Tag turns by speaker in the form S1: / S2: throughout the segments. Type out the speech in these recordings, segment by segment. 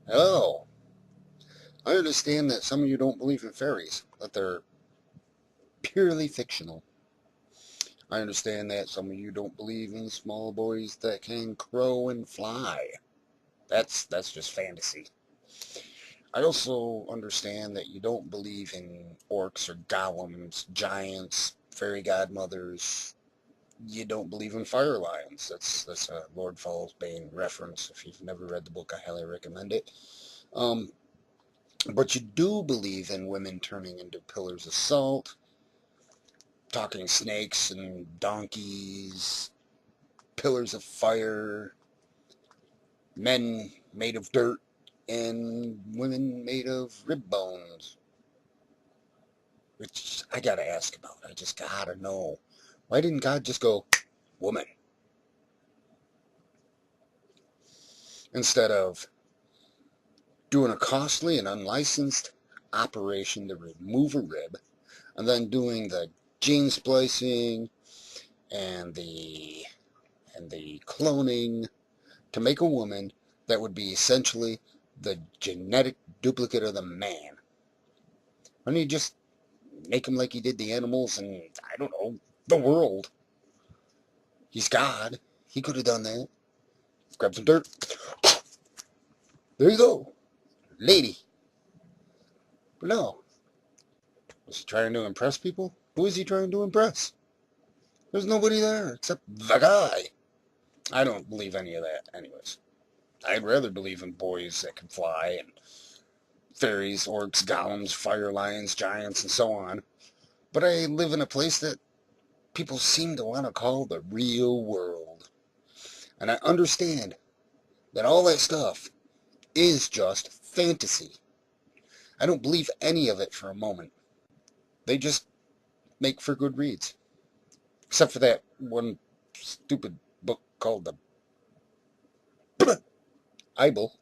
S1: Oh, I understand that some of you don't believe in fairies, that they're purely fictional. I understand that some of you don't believe in small boys that can crow and fly. That's just fantasy. I also understand that you don't believe in orcs or golems, giants, fairy godmothers. You don't believe in fire lions. That's a Lord Fallsbane reference. If you've never read the book, I highly recommend it. Um, but you do believe in women turning into pillars of salt, talking snakes and donkeys, pillars of fire, men made of dirt, and women made of rib bones. Which I gotta ask about. I just gotta know. Why didn't God just go, woman, instead of doing a costly and unlicensed operation to remove a rib, and then doing the gene splicing and the cloning to make a woman that would be essentially the genetic duplicate of the man? Why don't you just make him like he did the animals and, I don't know, the world? He's God. He could have done that. Grab some dirt. There you go, lady. But no. Was he trying to impress people? Who is he trying to impress? There's nobody there except the guy. I don't believe any of that, anyways. I'd rather believe in boys that can fly and fairies, orcs, golems, fire lions, giants, and so on. But I live in a place that people seem to want to call the real world. And I understand that all that stuff is just fantasy. I don't believe any of it for a moment. They just make for good reads. Except for that one stupid book called the Bible.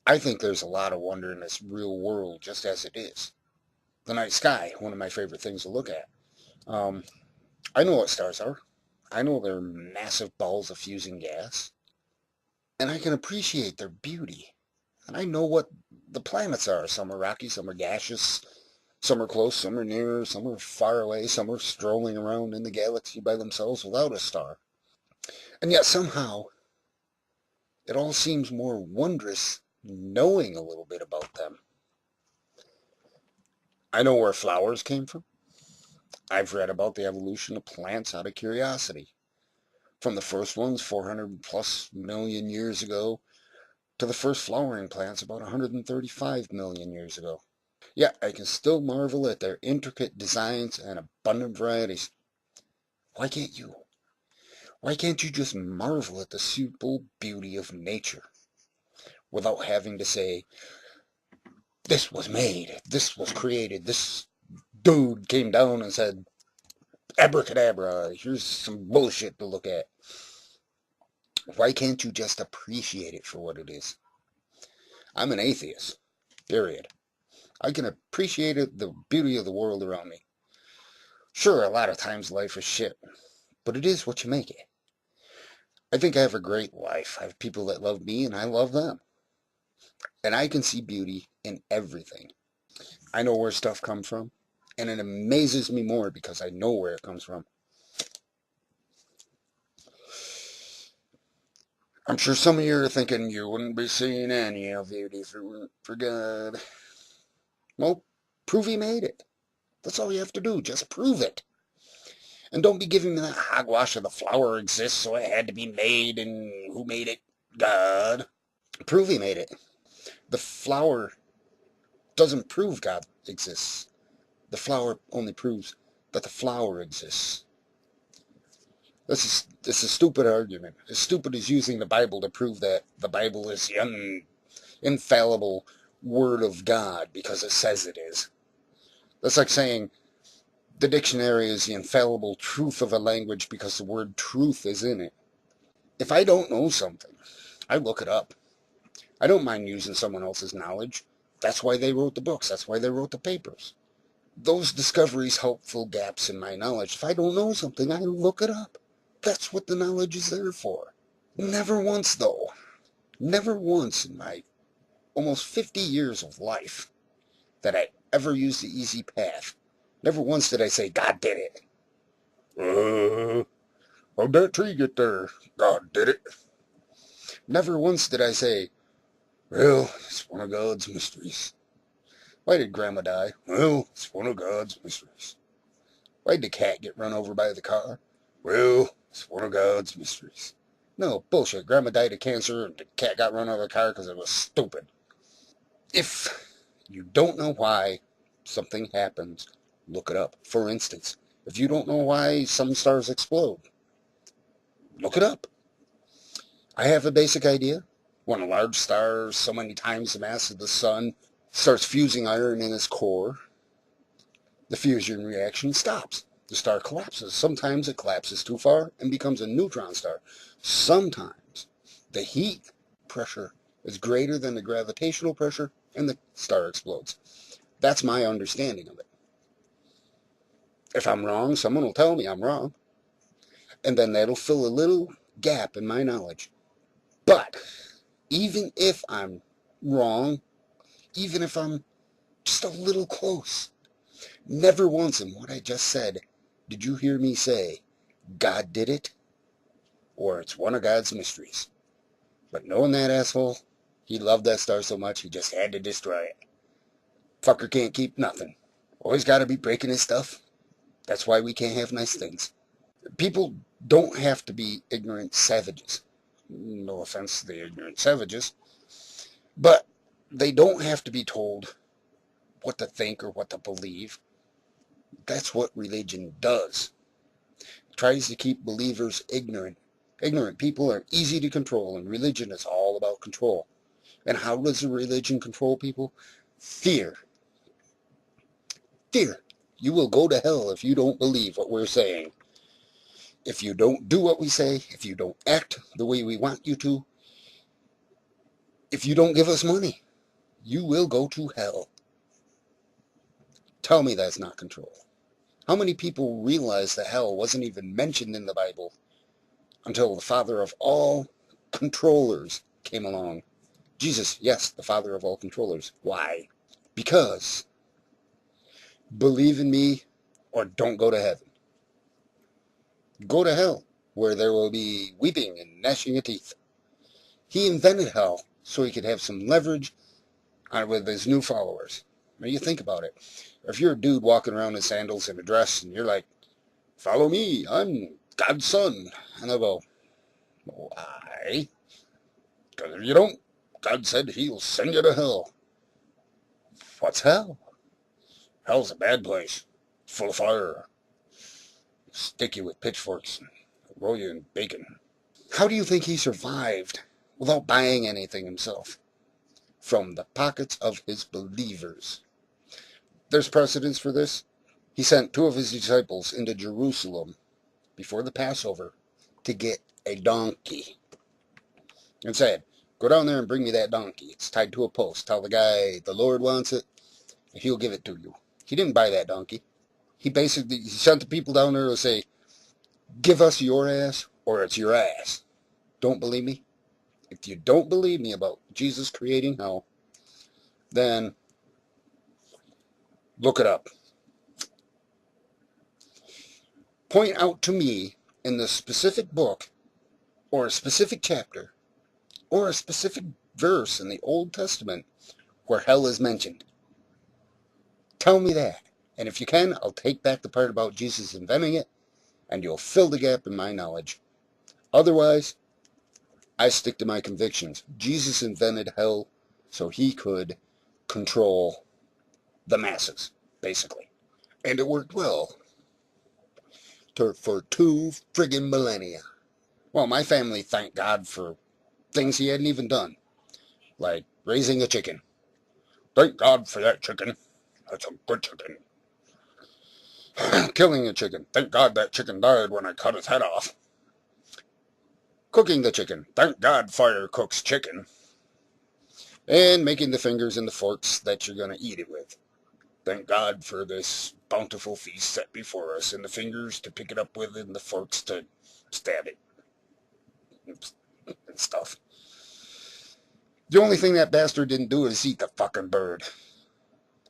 S1: I think there's a lot of wonder in this real world just as it is. The night sky, one of my favorite things to look at. Um, I know what stars are. I know they're massive balls of fusing gas. And I can appreciate their beauty. And I know what the planets are. Some are rocky, some are gaseous, some are close, some are near, some are far away, some are strolling around in the galaxy by themselves without a star. And yet somehow it all seems more wondrous knowing a little bit about them. I know where flowers came from. I've read about the evolution of plants out of curiosity. From the first ones 400 plus million years ago to the first flowering plants about 135 million years ago. Yet I can still marvel at their intricate designs and abundant varieties. Why can't you? Why can't you just marvel at the simple beauty of nature without having to say, this was made, this was created, this dude came down and said, abracadabra, here's some bullshit to look at. Why can't you just appreciate it for what it is? I'm an atheist, period. I can appreciate it, the beauty of the world around me. Sure, a lot of times life is shit, but it is what you make it. I think I have a great life. I have people that love me and I love them. And I can see beauty in everything. I know where stuff comes from, and it amazes me more because I know where it comes from. I'm sure some of you are thinking you wouldn't be seeing any of beauty if it weren't for God. Well, prove he made it. That's all you have to do. Just prove it. And don't be giving me that hogwash of the flower exists, so it had to be made, and who made it? God. Prove he made it. The flower doesn't prove God exists. The flower only proves that the flower exists. This is a stupid argument. As stupid as using the Bible to prove that the Bible is the infallible word of God because it says it is. That's like saying the dictionary is the infallible truth of a language because the word truth is in it. If I don't know something, I look it up. I don't mind using someone else's knowledge. That's why they wrote the books. That's why they wrote the papers. Those discoveries help fill gaps in my knowledge. If I don't know something, I look it up. That's what the knowledge is there for. Never once, though. Never once in my almost 50 years of life that I ever used the easy path. Never once did I say, God did it. How'd that tree get there? God did it. Never once did I say, well, it's one of God's mysteries. Why did Grandma die? Well, it's one of God's mysteries. Why did the cat get run over by the car? Well, it's one of God's mysteries. No, bullshit. Grandma died of cancer and the cat got run over the car because it was stupid. If you don't know why something happens, look it up. For instance, if you don't know why some stars explode, look it up. I have a basic idea. When a large star, so many times the mass of the sun, starts fusing iron in its core, the fusion reaction stops. The star collapses. Sometimes it collapses too far and becomes a neutron star. Sometimes the heat pressure is greater than the gravitational pressure and the star explodes. That's my understanding of it. If I'm wrong, someone will tell me I'm wrong. And then that'll fill a little gap in my knowledge. But even if I'm wrong, even if I'm just a little close, never once in what I just said did you hear me say, God did it, or it's one of God's mysteries. But knowing that asshole, he loved that star so much he just had to destroy it. Fucker can't keep nothing. Always got to be breaking his stuff. That's why we can't have nice things. People don't have to be ignorant savages. No offense to the ignorant savages. But they don't have to be told what to think or what to believe. That's what religion does. It tries to keep believers ignorant. Ignorant people are easy to control, and religion is all about control. And how does a religion control people? Fear. Fear. You will go to hell if you don't believe what we're saying. If you don't do what we say, if you don't act the way we want you to, if you don't give us money, you will go to hell. Tell me that's not control. How many people realize that hell wasn't even mentioned in the Bible until the father of all controllers came along? Jesus, yes, the father of all controllers. Why? Because believe in me or don't go to heaven. Go to hell, where there will be weeping and gnashing of teeth. He invented hell so he could have some leverage with his new followers. Now you think about it. If you're a dude walking around in sandals and a dress and you're like, follow me, I'm God's son. And they'll go, why? Because if you don't, God said he'll send you to hell. What's hell? Hell's a bad place. It's full of fire. Stick you with pitchforks and roll you in bacon. How do you think he survived without buying anything himself? From the pockets of his believers. There's precedence for this. He sent 2 of his disciples into Jerusalem before the Passover to get a donkey and said, go down there and bring me that donkey. It's tied to a post. Tell the guy the Lord wants it and he'll give it to you. He didn't buy that donkey. He sent the people down there to say, give us your ass or it's your ass. Don't believe me? If you don't believe me about Jesus creating hell, then look it up. Point out to me in the specific book or a specific chapter or a specific verse in the Old Testament where hell is mentioned. Tell me that. And if you can, I'll take back the part about Jesus inventing it, and you'll fill the gap in my knowledge. Otherwise, I stick to my convictions. Jesus invented hell so he could control the masses, basically. And it worked well for 2 friggin' millennia. Well, my family thanked God for things he hadn't even done, like raising a chicken. Thank God for that chicken. That's a good chicken. Killing a chicken. Thank God that chicken died when I cut its head off. Cooking the chicken. Thank God fire cooks chicken. And making the fingers and the forks that you're going to eat it with. Thank God for this bountiful feast set before us, and the fingers to pick it up with and the forks to stab it and stuff. The only thing that bastard didn't do is eat the fucking bird.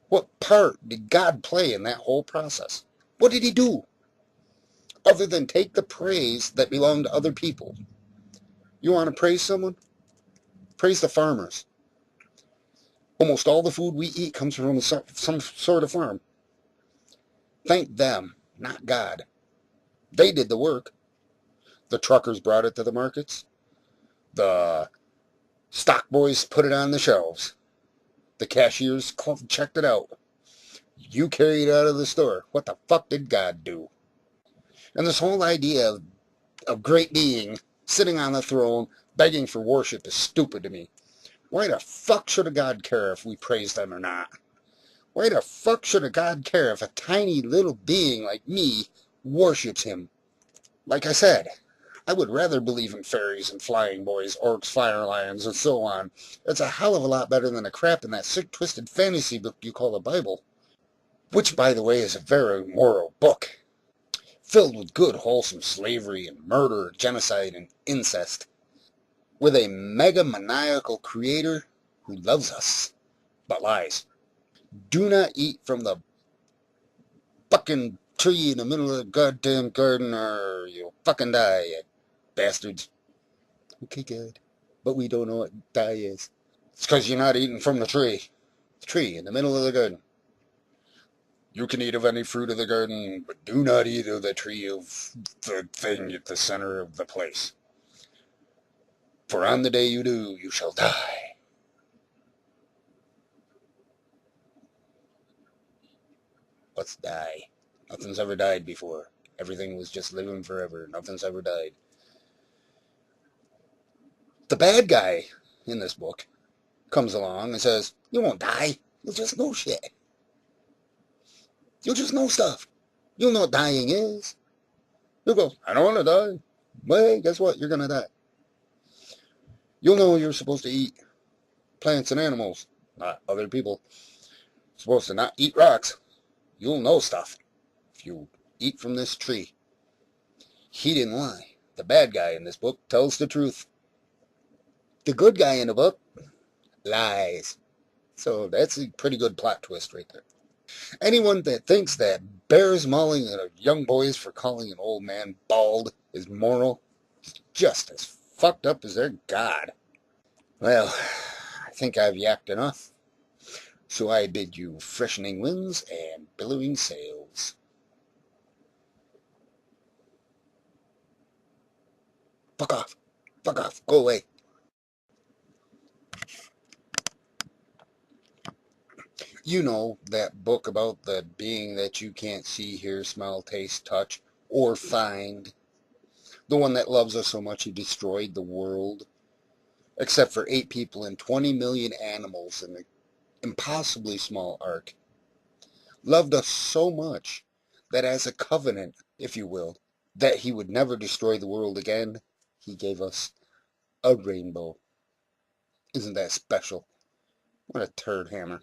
S1: What part did God play in that whole process? What did he do? Other than take the praise that belonged to other people. You want to praise someone? Praise the farmers. Almost all the food we eat comes from some sort of farm. Thank them, not God. They did the work. The truckers brought it to the markets. The stock boys put it on the shelves. The cashiers checked it out. You carried it out of the store. What the fuck did God do? And this whole idea of great being sitting on the throne begging for worship is stupid to me. Why the fuck should a God care if we praise them or not? Why the fuck should a God care if a tiny little being like me worships him? Like I said, I would rather believe in fairies and flying boys, orcs, fire lions, and so on. It's a hell of a lot better than the crap in that sick, twisted fantasy book you call the Bible. Which, by the way, is a very moral book, filled with good, wholesome slavery and murder, genocide, and incest, with a megamaniacal creator who loves us, but lies. Do not eat from the fucking tree in the middle of the goddamn garden or you'll fucking die, you bastards. Okay, good. But we don't know what die is. It's because you're not eating from the tree. The tree in the middle of the garden. You can eat of any fruit of the garden, but do not eat of the tree of the thing at the center of the place. For on the day you do, you shall die. Let's die. Nothing's ever died before. Everything was just living forever. Nothing's ever died. The bad guy in this book comes along and says, you won't die. You'll just know shit. You'll just know stuff. You'll know what dying is. You'll go, I don't want to die. Well, guess what? You're going to die. You'll know you're supposed to eat plants and animals, not other people. You're supposed to not eat rocks. You'll know stuff if you eat from this tree. He didn't lie. The bad guy in this book tells the truth. The good guy in the book lies. So that's a pretty good plot twist right there. Anyone that thinks that bears mauling at young boys for calling an old man bald is moral is just as fucked up as their god. Well, I think I've yapped enough. So I bid you freshening winds and billowing sails. Fuck off. Fuck off. Go away. You know that book about the being that you can't see, hear, smell, taste, touch, or find? The one that loves us so much he destroyed the world, except for 8 people and 20 million animals in an impossibly small ark. Loved us so much that as a covenant, if you will, that he would never destroy the world again, he gave us a rainbow. Isn't that special? What a turd hammer.